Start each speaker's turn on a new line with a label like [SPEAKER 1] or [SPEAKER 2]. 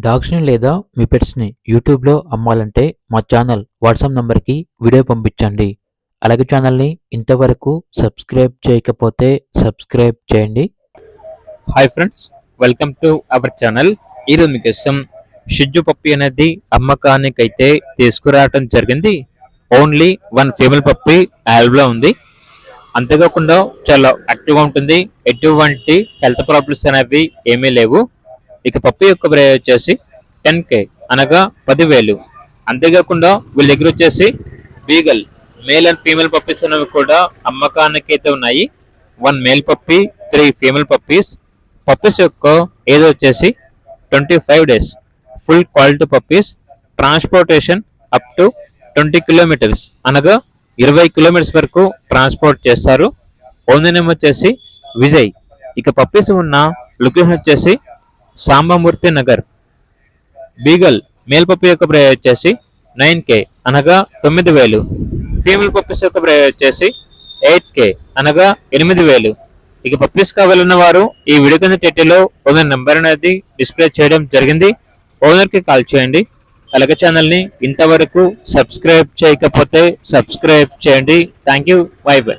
[SPEAKER 1] డాగ్స్‌ని లేదా మీ పెట్స్‌ని యూట్యూబ్‌లో అమ్మాలంటే మా ఛానల్ వాట్సాప్ నంబర్‌కి వీడియో పంపించండి. అలాగే ఛానల్‌ని ఇంతవరకు సబ్స్క్రైబ్ చేయకపోతే సబ్స్క్రైబ్ చేయండి.
[SPEAKER 2] Hi friends, welcome to our channel. ఈరోజు మీకోసం షిజ్జు పప్పి అనేది అమ్మకానికైతే తీసుకురావడం జరిగింది. Only one female puppy available ఉంది. అంతేకాకుండా చాలా యాక్టివ్గా ఉంటుంది. ఎటువంటి హెల్త్ ప్రాబ్లమ్స్ అనేవి ఏమీ లేవు. ఇక పప్పి యొక్క ప్రైస్ వచ్చేసి 10K అనగా 10,000. అంతేకాకుండా వీళ్ళ దగ్గర వచ్చేసి beagle male and female puppies అనేవి కూడా అమ్మకానికి అయితే ఉన్నాయి. 1 male puppy, 3 female puppies. Puppies యొక్క ఏజ్ వచ్చేసి 25 days. Full quality puppies. Transportation up to 20 kilometres అనగా 20 కిలోమీటర్స్ వరకు ట్రాన్స్పోర్ట్ చేస్తారు. ఓనర్ నేమ్ వచ్చేసి విజయ్. ఇక పప్పీస్ ఉన్న లొకేషన్ వచ్చేసి Sambamurthy Nagar. Beagle male puppy యొక్క ప్రైస్ వచ్చేసి 9K అనగా 9,000. ఫీమేల్ పప్పీస్ యొక్క ప్రైస్ వచ్చేసి 8K అనగా 8,000. ఇక పప్పీస్ కావాలన్న వారు ఈ వీడియో కింద టైటిల్లో ఓనర్ నెంబర్ అనేది డిస్ప్లే చేయడం జరిగింది. ఓనర్ కి కాల్ చేయండి. అలాగే ఛానల్ని ఇంతవరకు సబ్స్క్రైబ్ చేయకపోతే సబ్స్క్రైబ్ చేయండి. Thank you. By by.